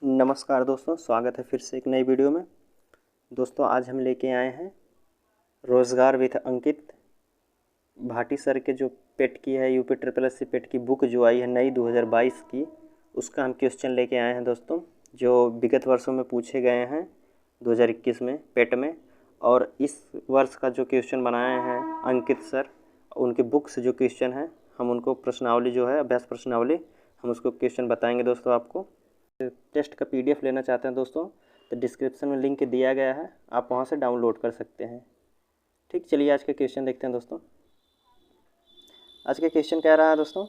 नमस्कार दोस्तों, स्वागत है फिर से एक नई वीडियो में। दोस्तों आज हम लेके आए हैं रोज़गार विद अंकित भाटी सर के जो पेट की है यूपी ट्रिपल एस सी पेट की बुक जो आई है नई 2022 की, उसका हम क्वेश्चन लेके आए हैं दोस्तों, जो विगत वर्षों में पूछे गए हैं 2021 में पेट में। और इस वर्ष का जो क्वेश्चन बनाए हैं अंकित सर, उनकी बुक से जो क्वेश्चन है हम उनको प्रश्नावली जो है अभ्यास प्रश्नावली हम उसको क्वेश्चन बताएंगे दोस्तों। आपको टेस्ट का पीडीएफ लेना चाहते हैं दोस्तों तो डिस्क्रिप्शन में लिंक दिया गया है, आप वहां से डाउनलोड कर सकते हैं। ठीक, चलिए आज का क्वेश्चन देखते हैं दोस्तों। आज का क्वेश्चन कह रहा है दोस्तों,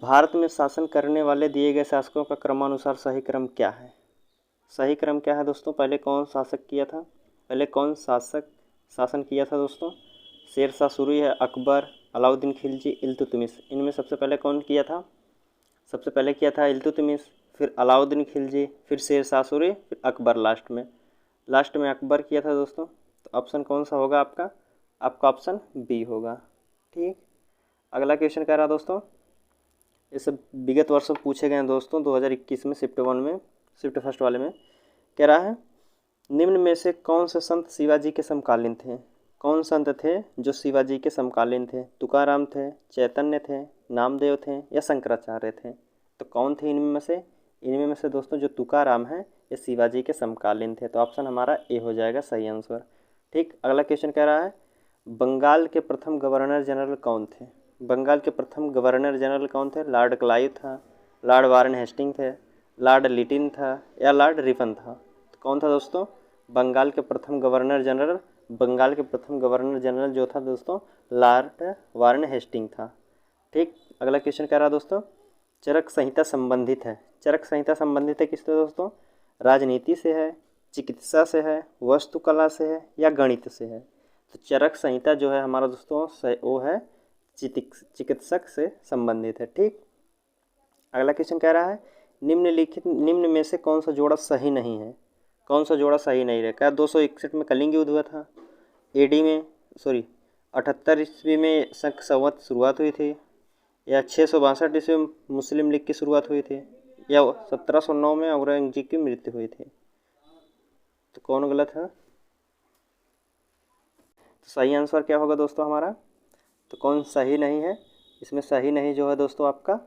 भारत में शासन करने वाले दिए गए शासकों का क्रमानुसार सही क्रम क्या है। सही क्रम क्या है दोस्तों? पहले कौन शासक किया था, पहले कौन शासक शासन किया था दोस्तों? शेरशाह सूरी है, अकबर, अलाउद्दीन खिलजी, इल्तुतमिश। इनमें सबसे पहले कौन किया था? सबसे पहले किया था इल्तुतमिश, फिर अलाउद्दीन खिलजी, फिर शेरशाह सूरी, फिर अकबर लास्ट में अकबर किया था दोस्तों। तो ऑप्शन कौन सा होगा आपका? आपका ऑप्शन बी होगा। ठीक, अगला क्वेश्चन कह रहा है दोस्तों, ये सब विगत वर्षों पूछे गए हैं दोस्तों 2021 में शिफ्ट 1 में, शिफ्ट फर्स्ट वाले में। कह रहा है निम्न में से कौन से संत शिवाजी के समकालीन थे? कौन संत थे जो शिवाजी के समकालीन थे? तुकाराम थे, चैतन्य थे, नामदेव थे या शंकराचार्य थे? तो कौन थे इनमें से? इनमें में से दोस्तों जो तुकाराम है ये शिवाजी के समकालीन थे। तो ऑप्शन हमारा ए हो जाएगा सही आंसर। ठीक, अगला क्वेश्चन कह रहा है बंगाल के प्रथम गवर्नर जनरल कौन थे? बंगाल के प्रथम गवर्नर जनरल कौन थे? लॉर्ड क्लाइव था, लॉर्ड वारन हेस्टिंग थे, लॉर्ड लिटिन था या लॉर्ड रिपन था? तो कौन था दोस्तों बंगाल के प्रथम गवर्नर जनरल? बंगाल के प्रथम गवर्नर जनरल जो था दोस्तों लॉर्ड वारन हेस्टिंग था। ठीक, अगला क्वेश्चन कह रहा है दोस्तों चरक संहिता संबंधित है। चरक संहिता संबंधित है किससे दोस्तों? राजनीति से है, चिकित्सा से है, वास्तुकला से है या गणित से है? तो चरक संहिता जो है हमारा दोस्तों वो है चिकित्सक से संबंधित है। ठीक, अगला क्वेश्चन कह रहा है निम्न में से कौन सा जोड़ा सही नहीं है? कौन सा जोड़ा सही नहीं है? क्या 261 में कलिंग युद्ध हुआ था, एडी में 78 ईस्वी में शक संवत शुरुआत हुई थी, या 662 ईस्वी में मुस्लिम लीग की शुरुआत हुई थी, या 1709 में औरंगजेब की मृत्यु हुई थी? तो कौन गलत है? तो सही आंसर क्या होगा दोस्तों हमारा? तो कौन सही नहीं है? इसमें सही नहीं जो है दोस्तों आपका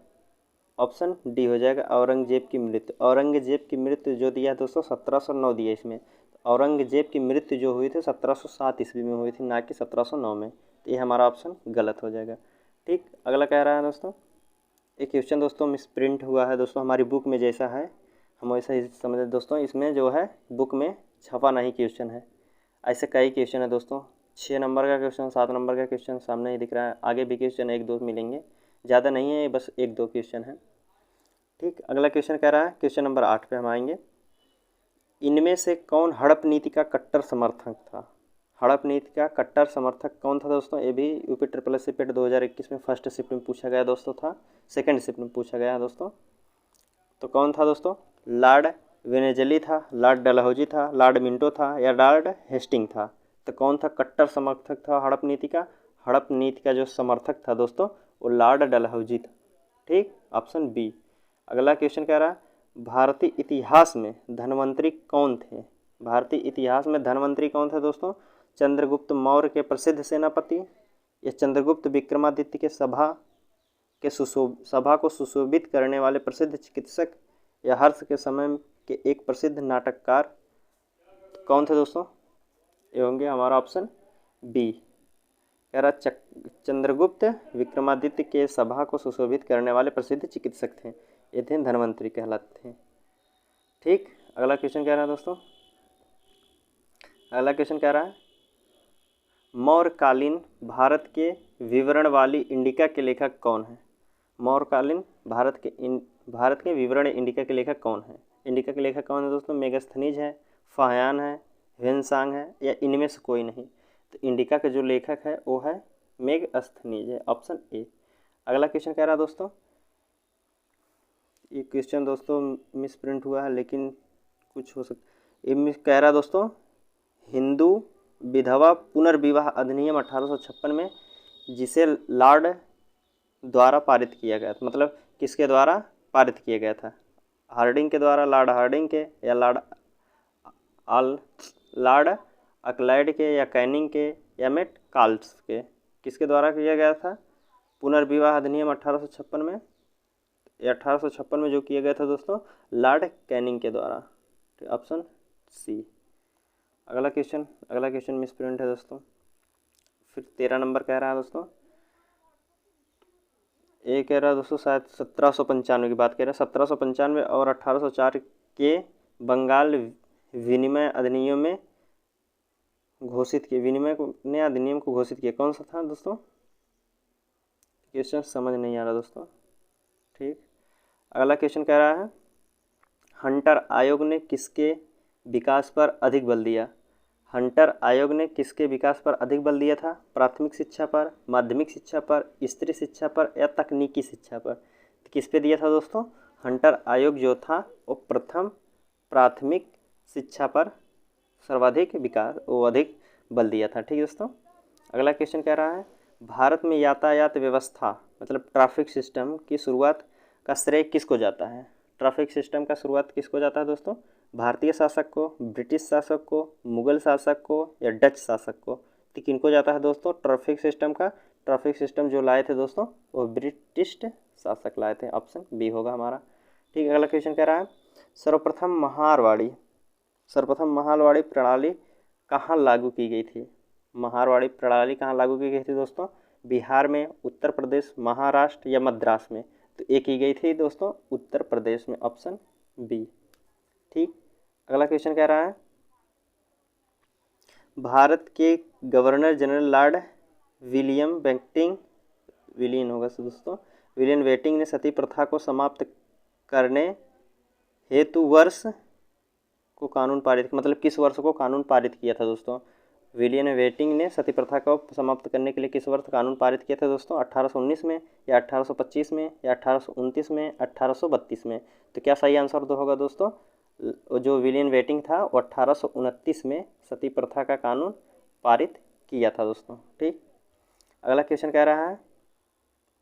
ऑप्शन डी हो जाएगा, औरंगजेब की मृत्यु। औरंगजेब की मृत्यु जो दिया है दोस्तों 1709 दिया इसमें। तो औरंगजेब की मृत्यु जो हुई थी 1707 ईस्वी में हुई थी, ना कि 1709 में। तो ये हमारा ऑप्शन गलत हो जाएगा। ठीक, अगला कह रहा है दोस्तों एक क्वेश्चन दोस्तों मिस प्रिंट हुआ है दोस्तों, हमारी बुक में जैसा है हम वैसा ही समझे दोस्तों। इसमें जो है बुक में छपा नहीं क्वेश्चन है, ऐसे कई क्वेश्चन है दोस्तों। 6 नंबर का क्वेश्चन, 7 नंबर का क्वेश्चन सामने ही दिख रहा है, आगे भी क्वेश्चन 1-2 मिलेंगे, ज़्यादा नहीं है, बस 1-2 क्वेश्चन है। ठीक, अगला क्वेश्चन कह रहा है क्वेश्चन नंबर 8 पे हम आएंगे। इनमें से कौन हड़प नीति का कट्टर समर्थक था? हड़प नीति का कट्टर समर्थक कौन था दोस्तों? ये भी यूपी ट्रिपल एस सी पेट 2021 में फर्स्ट शिफ्ट में पूछा गया दोस्तों था, सेकंड शिफ्ट में पूछा गया दोस्तों। तो कौन था दोस्तों? लॉर्ड वेनेजली था, लॉर्ड डलहौजी था, लॉर्ड मिंटो था या लॉर्ड हेस्टिंग था? तो कौन था कट्टर समर्थक था हड़प नीति का? हड़प नीति का जो समर्थक था दोस्तों वो लॉर्ड डलहौजी था। ठीक, ऑप्शन बी। अगला क्वेश्चन कह रहा है भारतीय इतिहास में धनवंतरी कौन थे? भारतीय इतिहास में धनवंतरी कौन थे दोस्तों? चंद्रगुप्त मौर्य के प्रसिद्ध सेनापति, या चंद्रगुप्त विक्रमादित्य के सभा को सुशोभित करने वाले प्रसिद्ध चिकित्सक, या हर्ष के समय के एक प्रसिद्ध नाटककार? कौन थे दोस्तों? ये होंगे हमारा ऑप्शन बी। कह रहा चंद्रगुप्त विक्रमादित्य के सभा को सुशोभित करने वाले प्रसिद्ध चिकित्सक थे, ये थे धनवंतरी कहलाते थे। ठीक, अगला क्वेश्चन कह रहा है दोस्तों, अगला क्वेश्चन कह रहा है मौर्यकालीन भारत के विवरण वाली इंडिका के लेखक कौन है? मौर्यकालीन भारत के विवरण इंडिका के लेखक कौन है? इंडिका के लेखक कौन है दोस्तों? मेगस्थनीज है, फाह्यान है, ह्वेनसांग है या इनमें से कोई नहीं? तो इंडिका का जो लेखक है वो है मेगस्थनीज है, ऑप्शन ए। अगला क्वेश्चन कह रहा है दोस्तों, ये क्वेश्चन दोस्तों मिस प्रिंट हुआ है लेकिन कुछ हो सकता, ये कह रहा है दोस्तों हिंदू विधवा पुनर्विवाह अधिनियम 1856 में जिसे लॉर्ड द्वारा पारित किया गया था, मतलब किसके द्वारा पारित किया गया था? हार्डिंग के द्वारा, लॉर्ड हार्डिंग के या लॉर्ड अक्लाइड के या कैनिंग के या मेट काल्स के, किसके द्वारा किया गया था? पुनर्विवाह अधिनियम 1856 में या 1856 में जो किया गया था दोस्तों, लॉर्ड कैनिंग के द्वारा। Option C. अगला क्वेश्चन मिसप्रिंट है दोस्तों। फिर 13 नंबर कह रहा है दोस्तों, ये कह रहा है दोस्तों शायद 1795 की बात कह रहा है। 1795 और 1804 के बंगाल विनिमय अधिनियम में घोषित किया, विनिमय ने अधिनियम को घोषित किया, कौन सा था दोस्तों? क्वेश्चन समझ नहीं आ रहा दोस्तों। ठीक, अगला क्वेश्चन कह रहा है, हंटर आयोग ने किसके विकास पर अधिक बल दिया? हंटर आयोग ने किसके विकास पर अधिक बल दिया था? प्राथमिक शिक्षा पर, माध्यमिक शिक्षा पर, स्त्री शिक्षा पर या तकनीकी शिक्षा पर? तो किस पे दिया था दोस्तों? हंटर आयोग जो था वो प्रथम प्राथमिक शिक्षा पर सर्वाधिक विकास वो अधिक बल दिया था। ठीक है दोस्तों। अगला क्वेश्चन कह रहा है, भारत में यातायात व्यवस्था मतलब ट्रैफिक सिस्टम की शुरुआत का श्रेय किसको जाता है? ट्रैफिक सिस्टम का शुरुआत किसको जाता है दोस्तों? भारतीय शासक को, ब्रिटिश शासक को, मुगल शासक को या डच शासक को? तो किनको जाता है दोस्तों ट्रैफिक सिस्टम का? ट्रैफिक सिस्टम जो लाए थे दोस्तों वो ब्रिटिश शासक लाए थे। ऑप्शन बी होगा हमारा। ठीक है, अगला क्वेश्चन कह रहा है, सर्वप्रथम महारवाड़ी प्रणाली कहाँ लागू की गई थी? महारवाड़ी प्रणाली कहाँ लागू की गई थी दोस्तों? बिहार में, उत्तर प्रदेश, महाराष्ट्र या मद्रास में? तो ये की गई थी दोस्तों उत्तर प्रदेश में। Option B. ठीक, अगला क्वेश्चन कह रहा है, भारत के governor general lord William Bentinck ने सती प्रथा को समाप्त करने हेतु वर्ष को कानून पारित, मतलब किस वर्ष को कानून पारित किया था दोस्तों? विलियम बेंटिंग ने सती प्रथा को समाप्त करने के लिए किस वर्ष कानून पारित किया था दोस्तों? 1819 में या 1825 में या 1829 में, 1832 में? तो क्या सही आंसर तो होगा दोस्तों? जो विलियम बेंटिंग था वो 1829 में सती प्रथा का कानून पारित किया था दोस्तों। ठीक, अगला क्वेश्चन कह रहा है,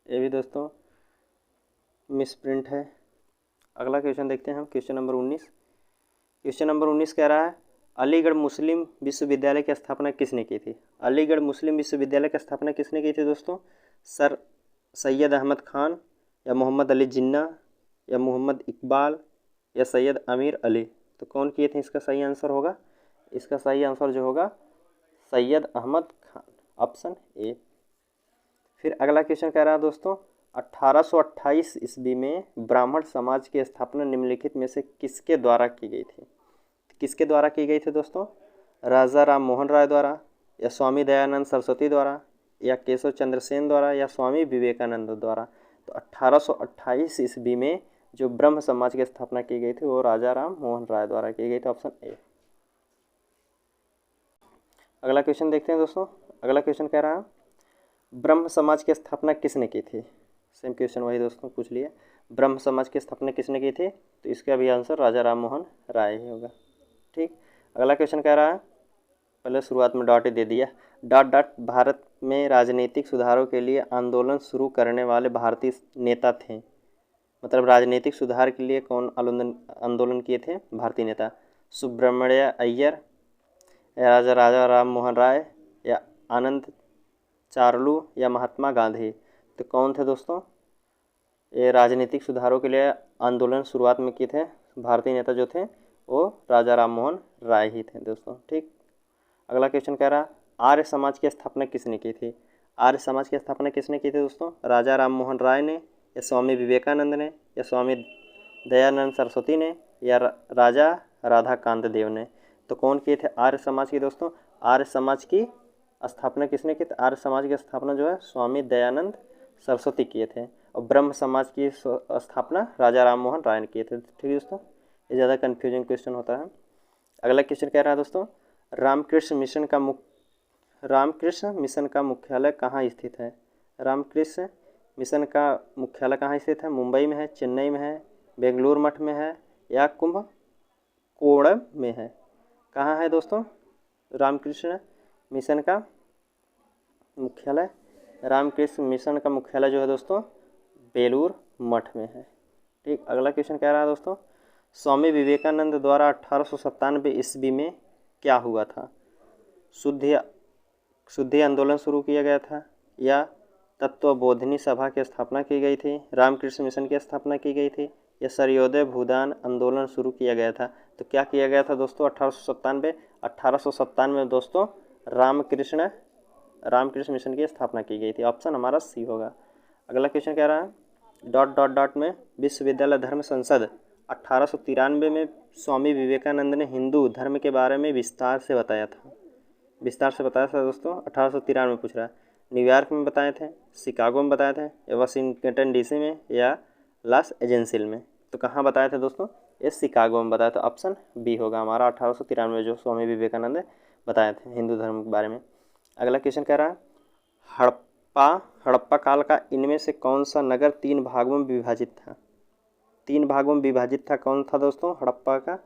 ये भी दोस्तों मिसप्रिंट है। अगला क्वेश्चन देखते हैं हम, क्वेश्चन नंबर 19। क्वेश्चन नंबर 19 कह रहा है, अलीगढ़ मुस्लिम विश्वविद्यालय की स्थापना किसने की थी? अलीगढ़ मुस्लिम विश्वविद्यालय की स्थापना किसने की थी दोस्तों? सर सैयद अहमद खान या मोहम्मद अली जिन्ना या मोहम्मद इकबाल या सैयद अमीर अली? तो कौन किए थे? इसका सही आंसर होगा, इसका सही आंसर जो होगा सैयद अहमद खान। Option A. फिर अगला क्वेश्चन कह रहा है दोस्तों, 1828 ईस्वी में ब्राह्मण समाज की स्थापना निम्नलिखित में से किसके द्वारा की गई थी? किसके द्वारा की गई थी दोस्तों? राजा राम मोहन राय द्वारा या स्वामी दयानंद सरस्वती द्वारा या केशव चंद्र सेन द्वारा या स्वामी विवेकानंद द्वारा? तो 1828 ईस्वी में जो ब्रह्म समाज की स्थापना की गई थी वो राजा राम मोहन राय द्वारा की गई थी। Option A. अगला क्वेश्चन देखते हैं दोस्तों। अगला क्वेश्चन कह रहा है, ब्रह्म समाज की स्थापना किसने की थी? सेम क्वेश्चन वही दोस्तों पूछ लिया, ब्रह्म समाज की स्थापना किसने की थी? तो इसका भी आंसर राजा राम मोहन राय ही होगा। ठीक, अगला क्वेश्चन कह रहा है, पहले शुरुआत में डॉट ही दे दिया, भारत में राजनीतिक सुधारों के लिए आंदोलन शुरू करने वाले भारतीय नेता थे। मतलब राजनीतिक सुधार के लिए कौन आंदोलन किए थे? भारतीय नेता। सुब्रमण्य अय्यर या राजा राम मोहन राय या आनंद चार्लू या महात्मा गांधी? तो कौन थे दोस्तों? ये राजनीतिक सुधारों के लिए आंदोलन शुरुआत में किए थे भारतीय नेता जो थे वो राजा राम मोहन राय ही थे दोस्तों। ठीक, अगला क्वेश्चन कह रहा, आर्य समाज की स्थापना किसने की थी? आर्य समाज की स्थापना किसने की थी दोस्तों? राजा राम मोहन राय ने या स्वामी विवेकानंद ने या स्वामी दयानंद सरस्वती ने या राजा राधाकांत देव ने? तो कौन किए थे आर्य समाज की दोस्तों? आर्य समाज की स्थापना किसने की? आर्य समाज की स्थापना जो है स्वामी दयानंद सरस्वती किए थे और ब्रह्म समाज की स्थापना राजा राम मोहन राय ने किए थे। ठीक है दोस्तों, ये ज़्यादा कन्फ्यूजिंग क्वेश्चन होता है। अगला क्वेश्चन कह रहा है दोस्तों, रामकृष्ण मिशन का मुख्यालय कहाँ स्थित है? रामकृष्ण मिशन का मुख्यालय कहाँ स्थित है? मुंबई में है, चेन्नई में है, बेंगलुरु मठ में है या कुंभकोणम में है? कहाँ है दोस्तों रामकृष्ण मिशन का मुख्यालय? रामकृष्ण मिशन का मुख्यालय जो है दोस्तों बेलूर मठ में है। ठीक, अगला क्वेश्चन कह रहा है दोस्तों, स्वामी विवेकानंद द्वारा 1897 ईस्वी में क्या हुआ था? शुद्धि आंदोलन शुरू किया गया था, या तत्वबोधिनी सभा की स्थापना की गई थी, रामकृष्ण मिशन की स्थापना की गई थी, या सर्वोदय भूदान आंदोलन शुरू किया गया था? तो क्या किया गया था दोस्तों 1897 में दोस्तों रामकृष्ण मिशन की स्थापना की गई थी। ऑप्शन हमारा सी होगा। अगला क्वेश्चन कह रहा है डॉट डॉट डॉट में विश्वविद्यालय धर्म संसद 1893 में स्वामी विवेकानंद ने हिंदू धर्म के बारे में विस्तार से बताया था दोस्तों। 1893 में पूछ रहा है। न्यूयॉर्क में बताए थे, शिकागो में बताए थे, या वाशिंगटन डीसी में, या लॉस एंजल्स में? तो कहाँ बताए थे दोस्तों? ये शिकागो में बताया था। ऑप्शन बी होगा हमारा 1893 में जो स्वामी विवेकानंद बताए थे हिंदू धर्म के बारे में। अगला क्वेश्चन कह रहा है हड़प्पा काल का इनमें से कौन सा नगर 3 भागों में विभाजित था? 3 भागों में विभाजित था, कौन था दोस्तों हड़प्पा का?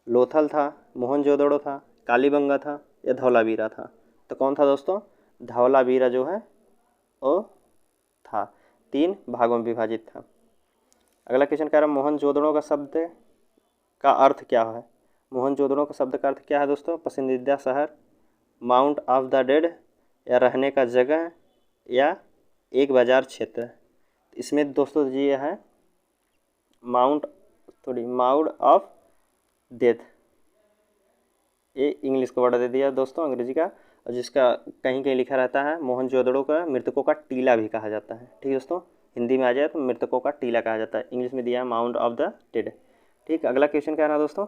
लोथल था, मोहनजोदड़ो था, कालीबंगा था, या धौलावीरा था? तो कौन था दोस्तों? धौलावीरा जो है वो था, 3 भागों में विभाजित था। अगला क्वेश्चन कह रहा है मोहनजोदड़ो का शब्द का अर्थ क्या है? मोहनजोदड़ो का शब्द का अर्थ क्या है दोस्तों? पसंदीदा शहर, माउंट ऑफ द डेड, या रहने का जगह, या एक बाजार क्षेत्र? इसमें दोस्तों ये है माउंट ऑफ डेथ, ये इंग्लिश का वर्ड दे दिया दोस्तों अंग्रेजी का, और जिसका कहीं कहीं लिखा रहता है मोहनजोदड़ो का मृतकों का टीला भी कहा जाता है। ठीक है दोस्तों, हिंदी में आ जाए तो मृतकों का टीला कहा जाता है, इंग्लिश में दिया है माउंट ऑफ द डेड। ठीक, अगला क्वेश्चन क्या रहा दोस्तों?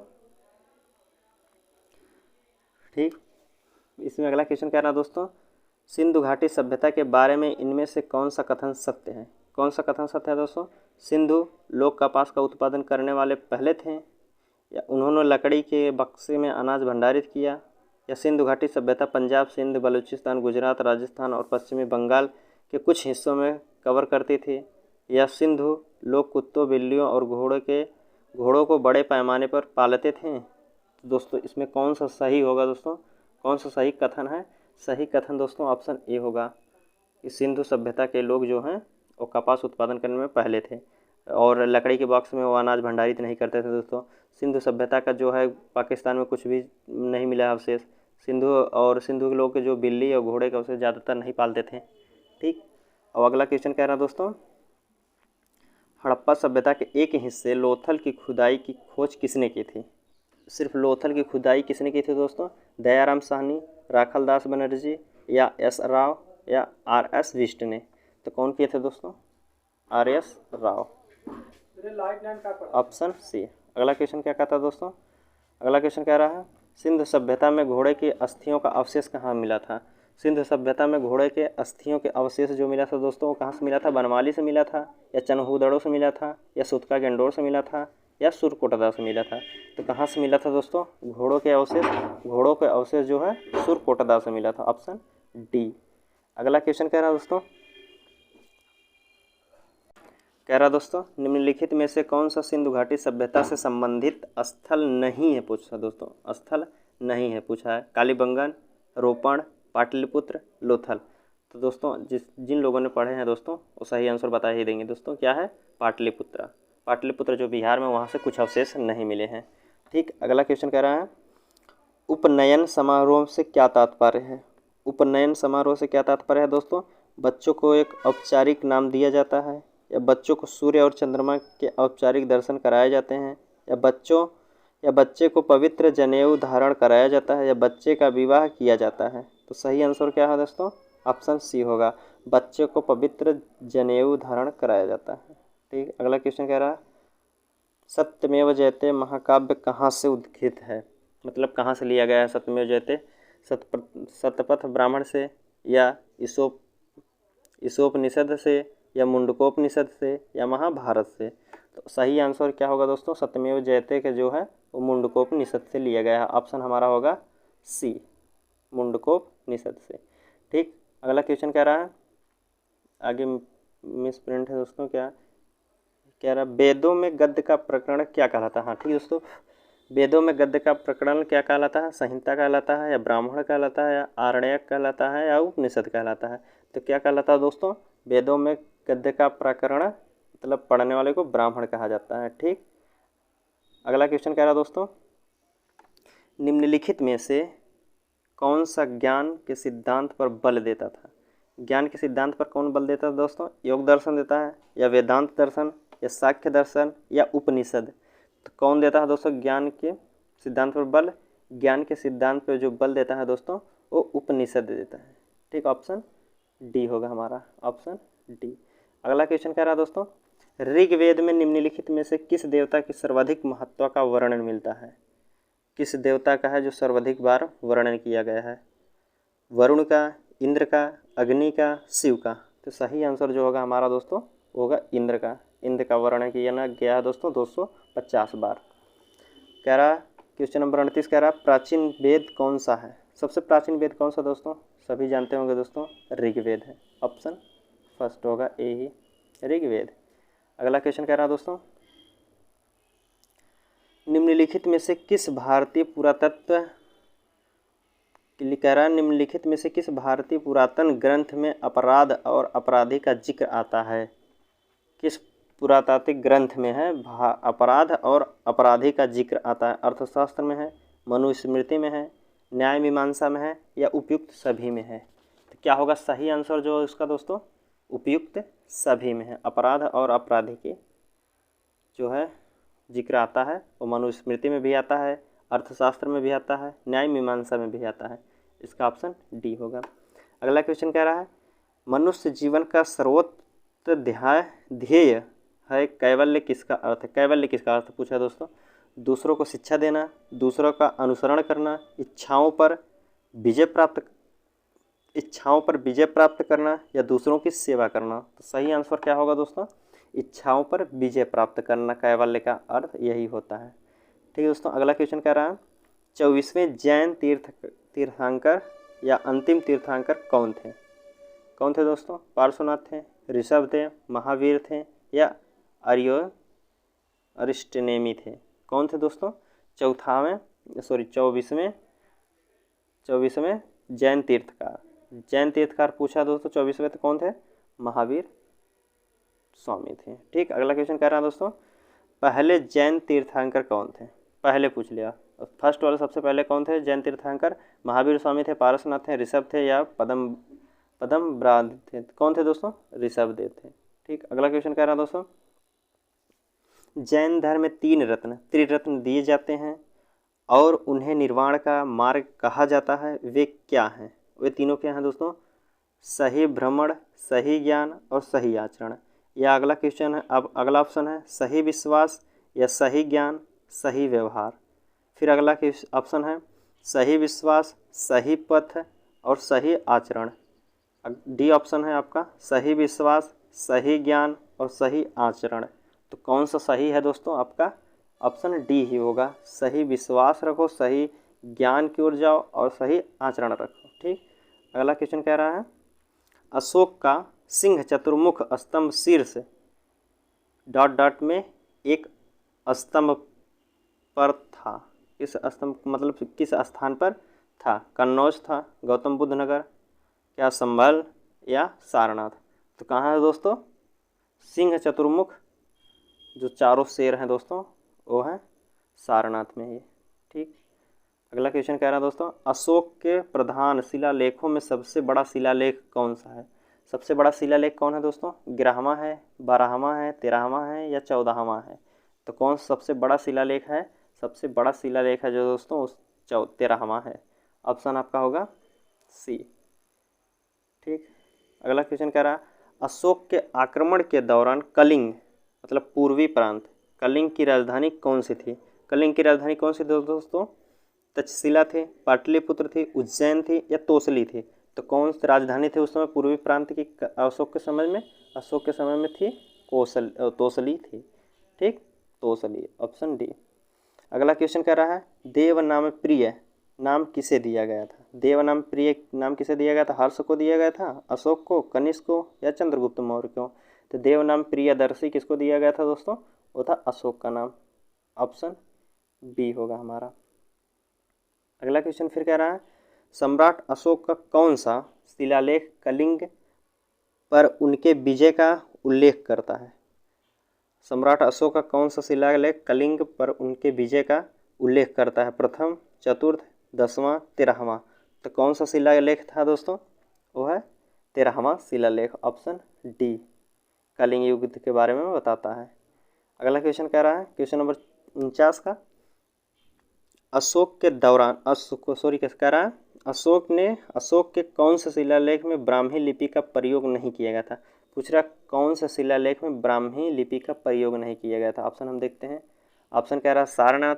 ठीक, इसमें अगला क्वेश्चन क्या रहा दोस्तों? सिंधु घाटी सभ्यता के बारे में इनमें से कौन सा कथन सत्य है? कौन सा कथन सत्य है दोस्तों? सिंधु लोग कपास का उत्पादन करने वाले पहले थे, या उन्होंने लकड़ी के बक्से में अनाज भंडारित किया, या सिंधु घाटी सभ्यता पंजाब, सिंध, बलूचिस्तान, गुजरात, राजस्थान और पश्चिमी बंगाल के कुछ हिस्सों में कवर करती थी, या सिंधु लोग कुत्तों, बिल्लियों और घोड़ों को बड़े पैमाने पर पालते थे? तो दोस्तों इसमें कौन सा सही होगा दोस्तों? कौन सा सही कथन है? सही कथन दोस्तों ऑप्शन ए होगा कि सिंधु सभ्यता के लोग जो हैं वो कपास उत्पादन करने में पहले थे, और लकड़ी के बॉक्स में वो अनाज भंडारित नहीं करते थे दोस्तों। सिंधु सभ्यता का जो है पाकिस्तान में कुछ भी नहीं मिला अवशेष। सिंधु के लोग के जो बिल्ली और घोड़े का अवशेष ज़्यादातर नहीं पालते थे। ठीक, और अगला क्वेश्चन कह रहा है दोस्तों हड़प्पा सभ्यता के एक हिस्से लोथल की खुदाई की खोज किसने की थी? सिर्फ लोथल की खुदाई किसने की थी दोस्तों? दयाराम साहनी, राखलदास बनर्जी, या एस राव, या आर एस बिष्ट ने? तो कौन किए थे दोस्तों? R S Rao, option C. अगला क्वेश्चन क्या कहता है दोस्तों? अगला क्वेश्चन कह रहा है सिंधु सभ्यता में घोड़े के अस्थियों का अवशेष कहाँ मिला था? सिंधु सभ्यता में घोड़े के अस्थियों के अवशेष जो मिला था दोस्तों वो कहाँ से मिला था? बनमाली से मिला था, या चनहूदड़ो से मिला था, या सुतका गेंडोर से मिला था, या सुरकोटदा से मिला था? तो कहाँ से मिला था दोस्तों घोड़ों के अवशेष जो है सुरकोटदा से मिला था, ऑप्शन डी। अगला क्वेश्चन कह रहा दोस्तों निम्नलिखित में से कौन सा सिंधु घाटी सभ्यता से संबंधित स्थल नहीं है? पूछा दोस्तों, स्थल नहीं है पूछा है। कालीबंगन, रोपण, पाटलिपुत्र, लोथल? तो दोस्तों जिन लोगों ने पढ़े हैं दोस्तों वो सही आंसर बता ही देंगे दोस्तों। क्या है? पाटलिपुत्र जो बिहार में, वहाँ से कुछ अवशेष नहीं मिले हैं। ठीक, अगला क्वेश्चन कह रहा है उपनयन समारोह से क्या तात्पर्य है? उपनयन समारोह से क्या तात्पर्य है दोस्तों? बच्चों को एक औपचारिक नाम दिया जाता है, या बच्चों को सूर्य और चंद्रमा के औपचारिक दर्शन कराए जाते हैं, या बच्चे को पवित्र जनेऊ धारण कराया जाता है, या बच्चे का विवाह किया जाता है? तो सही आंसर क्या है दोस्तों? ऑप्शन सी होगा, बच्चे को पवित्र जनेऊ धारण कराया जाता है। ठीक, अगला क्वेश्चन कह रहा है सत्यमेव जयते महाकाव्य कहाँ से उद्घृत है? मतलब कहाँ से लिया गया है सत्यमेव जयते? शतपथ ब्राह्मण से, या ईशोपनिषद से, या मुंडकोपनिषद से, या महाभारत से? तो सही आंसर क्या होगा दोस्तों? सत्यमेव जयते के जो है वो मुंडकोपनिषद से लिया गया है, ऑप्शन हमारा होगा सी, मुंडकोपनिषद से। ठीक, अगला क्वेश्चन कह रहा है आगे मिस प्रिंट है दोस्तों, क्या कह रहा है वेदों में गद्य का प्रकरण क्या कहलाता है? हाँ ठीक दोस्तों, वेदों में गद्य का प्रकरण क्या कहलाता है? संहिता कहलाता है, या ब्राह्मण कहलाता है, या आरण्यक कहलाता है, या उपनिषद कहलाता है? तो क्या कहलाता है दोस्तों? वेदों में गद्य का प्रकरण मतलब पढ़ने वाले को ब्राह्मण कहा जाता है। ठीक, अगला क्वेश्चन कह रहा है दोस्तों, निम्नलिखित में से कौन सा ज्ञान के सिद्धांत पर बल देता था? ज्ञान के सिद्धांत पर कौन बल देता था दोस्तों? योग दर्शन देता है, या वेदांत दर्शन, या सांख्य दर्शन, या उपनिषद? तो कौन देता है दोस्तों ज्ञान के सिद्धांत पर बल? ज्ञान के सिद्धांत पर जो बल देता है दोस्तों वो उपनिषद देता है। ठीक, ऑप्शन डी होगा हमारा, ऑप्शन डी। अगला क्वेश्चन कह रहा है दोस्तों, ऋग्वेद में निम्नलिखित में से किस देवता की सर्वाधिक महत्व का वर्णन मिलता है? किस देवता का है जो सर्वाधिक बार वर्णन किया गया है? वरुण का, इंद्र का, अग्नि का, शिव का? तो सही आंसर जो होगा हमारा दोस्तों वो होगा इंद्र का। इंद्र का वर्णन किया ना गया है दोस्तों 250 बार। कह रहा क्वेश्चन नंबर 29 कह रहा प्राचीन वेद कौन सा है? सबसे प्राचीन वेद कौन सा दोस्तों? सभी जानते होंगे दोस्तों, ऋग्वेद है। ऑप्शन फर्स्ट होगा ए ही, ऋग्वेद। अगला क्वेश्चन कह रहा दोस्तों, निम्नलिखित में से किस भारतीय पुरातत्व कह रहा निम्नलिखित में से किस भारतीय पुरातन ग्रंथ में अपराध और अपराधी का जिक्र आता है? किस पुरातात्विक ग्रंथ में है अपराध और अपराधी का जिक्र आता है? अर्थशास्त्र में है, मनुस्मृति में है, न्याय मीमांसा में है, या उपयुक्त सभी में है? तो क्या होगा सही आंसर जो इसका दोस्तों? उपयुक्त सभी में है। अपराध और अपराधी के जो है जिक्र आता है वो मनुस्मृति में भी आता है, अर्थशास्त्र में भी आता है, न्याय मीमांसा में भी आता है। इसका ऑप्शन डी होगा। अगला क्वेश्चन कह रहा है, मनुष्य जीवन का सर्वोच्च ध्येय है कैवल्य किसका अर्थ है? कैवल्य किसका अर्थ पूछा दोस्तों? दूसरों को शिक्षा देना, दूसरों का अनुसरण करना, इच्छाओं पर विजय प्राप्त करना, या दूसरों की सेवा करना? तो सही आंसर क्या होगा दोस्तों? इच्छाओं पर विजय प्राप्त करना कैवल्य का अर्थ यही होता है। ठीक है दोस्तों। अगला क्वेश्चन कह रहा है, 24वें जैन तीर्थंकर या अंतिम तीर्थंकर कौन थे? कौन थे दोस्तों? पार्श्वनाथ थे, ऋषभ थे, महावीर थे, या अरिस्टनेमी थे? कौन थे दोस्तों? 24वें जैन तीर्थकार पूछा दोस्तों। 24वें तो कौन थे? महावीर स्वामी थे। ठीक, अगला क्वेश्चन कह रहा है दोस्तों, पहले जैन तीर्थंकर कौन थे? पहले पूछ लिया, फर्स्ट वाले सबसे पहले कौन थे जैन तीर्थंकर? महावीर स्वामी थे, पारसनाथ थे, ऋषभ थे, या पद्मब्राद थे? कौन थे दोस्तों? ऋषभदेव थे। ठीक, अगला क्वेश्चन कह रहा है दोस्तों, जैन धर्म में 3 रत्न त्रिरत्न दिए जाते हैं और उन्हें निर्वाण का मार्ग कहा जाता है, वे क्या हैं? वे तीनों क्या हैं दोस्तों? सही भ्रमण, सही ज्ञान और सही आचरण। या अगला क्वेश्चन है, अब अगला ऑप्शन है सही विश्वास, या सही ज्ञान, सही व्यवहार। फिर अगला ऑप्शन है सही विश्वास, सही पथ और सही आचरण। डी ऑप्शन है आपका सही विश्वास, सही ज्ञान और सही आचरण। तो कौन सा सही है दोस्तों? आपका ऑप्शन डी ही होगा। सही विश्वास रखो, सही ज्ञान की ओर जाओ और सही आचरण रखो। ठीक, अगला क्वेश्चन कह रहा है, अशोक का सिंह चतुर्मुख स्तंभ शीर्ष ... में एक स्तंभ पर था। किस स्तंभ मतलब किस स्थान पर था? कन्नौज था, गौतम बुद्ध नगर, क्या संभल, या सारनाथ? तो कहाँ है दोस्तों? सिंह चतुर्मुख जो चारों शेर हैं दोस्तों वो है सारनाथ में ही। ठीक, अगला क्वेश्चन कह रहा है दोस्तों, अशोक के प्रधान शिलालेखों में सबसे बड़ा शिलालेख कौन सा है? सबसे बड़ा शिलालेख कौन है दोस्तों? 11वां है, 12वां है, 13वां है, या 14वां है? तो कौन सबसे बड़ा शिलालेख है? सबसे बड़ा शिलालेख है जो दोस्तों उस 13वां है। ऑप्शन आपका होगा सी। ठीक, अगला क्वेश्चन कह रहा है, अशोक के आक्रमण के दौरान कलिंग मतलब पूर्वी प्रांत, कलिंग की राजधानी कौन सी थी? कलिंग की राजधानी कौन सी थी दोस्तों? तक्षशिला थी, पाटलिपुत्र थी, उज्जैन थी, या तोसली थी? तो कौन सी राजधानी थी उस समय पूर्वी प्रांत की अशोक के समय में? अशोक के समय में थी तोसली थी। ठीक, तोसली, ऑप्शन डी। अगला क्वेश्चन कह रहा है, देव नाम प्रिय नाम किसे दिया गया था? देव नाम प्रिय नाम किसे दिया गया था? हर्ष को दिया गया था, अशोक को, कनिष्क को, या चंद्रगुप्त मौर्य को? तो देव नाम प्रियदर्शी किसको दिया गया था दोस्तों? वो था अशोक का नाम। ऑप्शन बी होगा हमारा। अगला क्वेश्चन फिर कह रहा है, सम्राट अशोक का कौन सा शिलालेख कलिंग पर उनके विजय का उल्लेख करता है? सम्राट अशोक का कौन सा शिलालेख कलिंग पर उनके विजय का उल्लेख करता है? प्रथम, चतुर्थ, 10वां, 13वां। तो कौन सा शिलालेख था दोस्तों? वो है 13वां शिलालेख, ऑप्शन डी, कलिंग युद्ध के बारे में बताता है। अगला क्वेश्चन कह रहा है, क्वेश्चन नंबर 49 का, अशोक के दौरान कह रहा है अशोक के कौन से शिलालेख में ब्राह्मी लिपि का प्रयोग नहीं किया गया था? पूछ रहा कौन से शिलालेख में ब्राह्मी लिपि का प्रयोग नहीं किया गया था? ऑप्शन हम देखते हैं। ऑप्शन कह रहा है सारनाथ,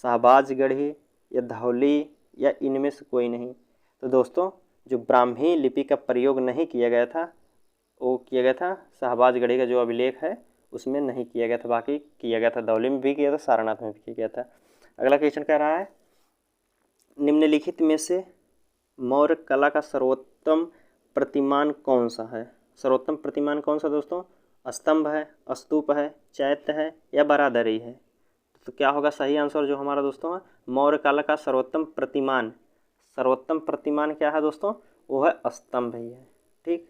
शाहबाजगढ़ी या धौली या इनमें से कोई नहीं। तो दोस्तों जो ब्राह्मी लिपि का प्रयोग नहीं किया गया था वो किया गया था शाहबाजगढ़ी का जो अभिलेख है उसमें नहीं किया गया था, बाकी किया गया था, धौली में भी किया था, सारनाथ में भी किया गया था। अगला क्वेश्चन कह रहा है, निम्नलिखित में से मौर्य कला का सर्वोत्तम प्रतिमान कौन सा है? सर्वोत्तम प्रतिमान कौन सा दोस्तों? स्तंभ है, स्तूप है, चैत्य है या बरादरी है? तो क्या होगा सही आंसर जो हमारा दोस्तों है? मौर्य कला का सर्वोत्तम प्रतिमान, सर्वोत्तम प्रतिमान क्या है दोस्तों? वो है स्तंभ ही है। ठीक,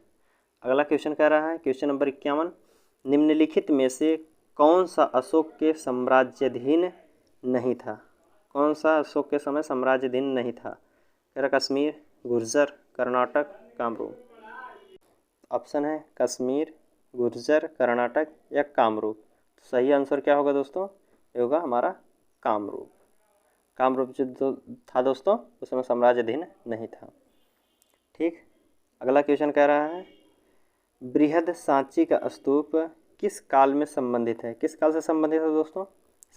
अगला क्वेश्चन कह रहा है, क्वेश्चन नंबर 51, निम्नलिखित में से कौन सा अशोक के साम्राज्याधीन नहीं था? कौन सा अशोक के समय साम्राज्याधीन नहीं था? कह रहा कश्मीर, गुर्जर, कर्नाटक, कामरूप। ऑप्शन है कश्मीर, गुर्जर, कर्नाटक या कामरूप। तो सही आंसर क्या होगा दोस्तों? ये होगा हमारा कामरूप। कामरूप जो था दोस्तों उस समय साम्राज्याधीन नहीं था। ठीक, अगला क्वेश्चन कह रहा है, बृहद सांची का स्तूप किस काल में संबंधित है? किस काल से संबंधित है दोस्तों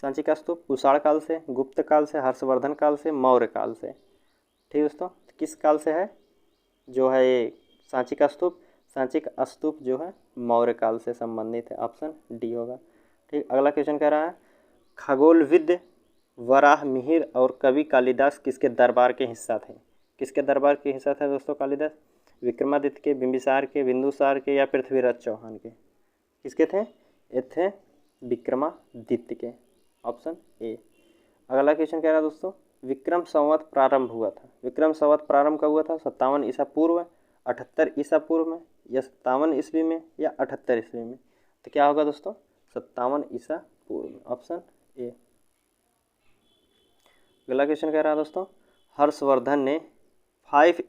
सांची का स्तूप? कुषाण काल से, गुप्त काल से, हर्षवर्धन काल से, मौर्य काल से। ठीक दोस्तों, किस काल से है जो है ये सांची का स्तूप? सांची का स्तूप जो है मौर्य काल से संबंधित है, ऑप्शन डी होगा। ठीक, अगला क्वेश्चन कह रहा है, खगोलविद वराह मिहिर और कवि कालिदास किसके दरबार के हिस्सा थे? किसके दरबार के हिस्सा थे दोस्तों कालिदास? विक्रमादित्य के, बिंबिसार के, बिंदुसार के या पृथ्वीराज चौहान के? किसके थे? ये थे विक्रमादित्य के, ऑप्शन ए। अगला क्वेश्चन कह रहा है दोस्तों, विक्रम संवत प्रारंभ हुआ था, विक्रम संवत प्रारंभ कब हुआ था? 57 ईसा पूर्व, 78 ईसा पूर्व में या 57 ईस्वी में या 78 ईस्वी में? तो क्या होगा दोस्तों? 57 ईसा पूर्व में, ऑप्शन ए। अगला क्वेश्चन कह रहा है दोस्तों, हर्षवर्धन ने 5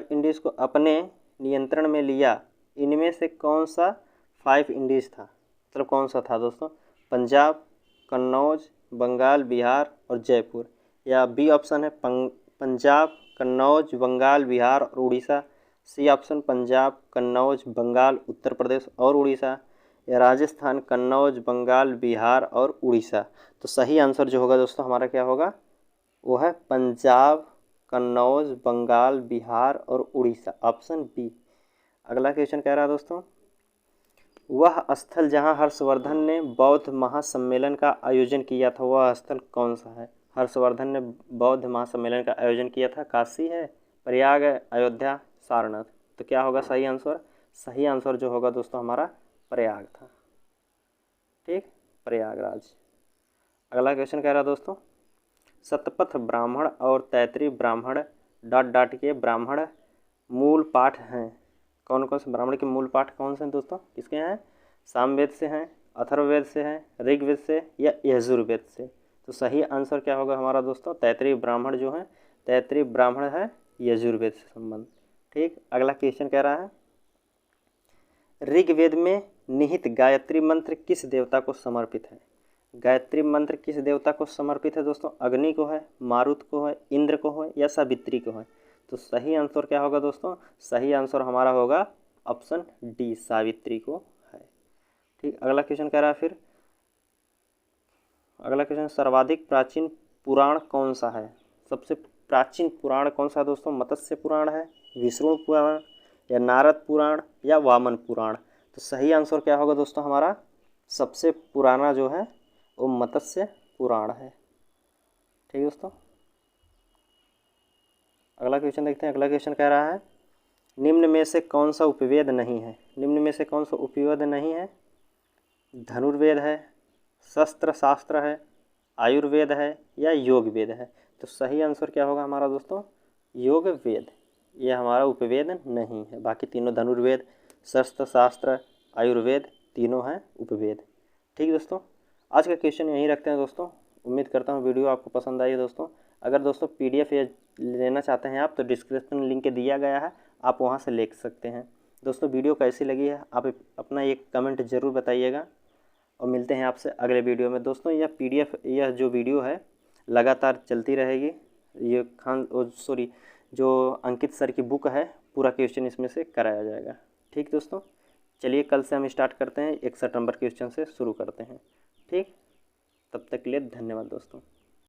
इंडीज़ को अपने नियंत्रण में लिया, इनमें से कौन सा 5 इंडीज़ था? मतलब कौन सा था दोस्तों? पंजाब, कन्नौज, बंगाल, बिहार और जयपुर। या बी ऑप्शन है पंजाब, कन्नौज, बंगाल, बिहार और उड़ीसा। सी ऑप्शन पंजाब, कन्नौज, बंगाल, उत्तर प्रदेश और उड़ीसा। या राजस्थान, कन्नौज, बंगाल, बिहार और उड़ीसा। तो सही आंसर जो होगा दोस्तों हमारा क्या होगा? वो है पंजाब, कन्नौज, बंगाल, बिहार और उड़ीसा, ऑप्शन बी। अगला क्वेश्चन कह रहा है दोस्तों, वह स्थल जहां हर्षवर्धन ने बौद्ध महासम्मेलन का आयोजन किया था, वह स्थल कौन सा है? हर्षवर्धन ने बौद्ध महासम्मेलन का आयोजन किया था, काशी है, प्रयाग है, अयोध्या, सारनाथ। तो क्या होगा सही आंसर? सही आंसर जो होगा दोस्तों हमारा प्रयाग था। ठीक, प्रयागराज। अगला क्वेश्चन कह रहा है दोस्तों, शतपथ ब्राह्मण और तैतृय ब्राह्मण ... के ब्राह्मण मूल पाठ हैं। कौन कौन से ब्राह्मण के मूल पाठ कौन से हैं दोस्तों? किसके हैं? सामवेद से हैं, अथर्ववेद से हैं, ऋग्वेद से या यजुर्वेद से? तो सही आंसर क्या होगा हमारा दोस्तों? तैतृय ब्राह्मण जो है, तैतृय ब्राह्मण है यजुर्वेद से संबंध। ठीक, अगला क्वेश्चन कह रहा है, ऋग्वेद में निहित गायत्री मंत्र किस देवता को समर्पित है? गायत्री मंत्र किस देवता को समर्पित है दोस्तों? अग्नि को है, मारुत को है, इंद्र को है या सावित्री को है? तो सही आंसर क्या होगा दोस्तों? सही आंसर हमारा होगा ऑप्शन डी, सावित्री को है। ठीक, अगला क्वेश्चन कह रहा है फिर, अगला क्वेश्चन, सर्वाधिक प्राचीन पुराण कौन सा है? सबसे प्राचीन पुराण कौन सा है दोस्तों? मत्स्य पुराण है, विष्णु पुराण या नारद पुराण या वामन पुराण? तो सही आंसर क्या होगा दोस्तों हमारा? सबसे पुराना जो है वो मत्स्य पुराण है। ठीक दोस्तों, अगला क्वेश्चन देखते हैं। अगला क्वेश्चन कह रहा है, निम्न में से कौन सा उपवेद नहीं है? निम्न में से कौन सा उपवेद नहीं है? धनुर्वेद है, शस्त्र शास्त्र है, आयुर्वेद है या योग वेद है? तो सही आंसर क्या होगा हमारा दोस्तों? योग वेद, ये हमारा उपवेद नहीं है। बाकी तीनों धनुर्वेद, शस्त्र शास्त्र, आयुर्वेद तीनों हैं उपवेद। ठीक है दोस्तों, आज का क्वेश्चन यहीं रखते हैं दोस्तों। उम्मीद करता हूँ वीडियो आपको पसंद आई है दोस्तों। अगर दोस्तों PDF ये लेना चाहते हैं आप तो डिस्क्रिप्शन में लिंक दिया गया है, आप वहाँ से ले सकते हैं। दोस्तों वीडियो कैसी लगी है आप अपना एक कमेंट ज़रूर बताइएगा, और मिलते हैं आपसे अगले वीडियो में। दोस्तों यह PDF यह जो वीडियो है लगातार चलती रहेगी। ये जो अंकित सर की बुक है, पूरा क्वेश्चन इसमें से कराया जाएगा। ठीक दोस्तों, चलिए कल से हम स्टार्ट करते हैं, 61 नंबर क्वेश्चन से शुरू करते हैं। ठीक, तब तक के लिए धन्यवाद दोस्तों।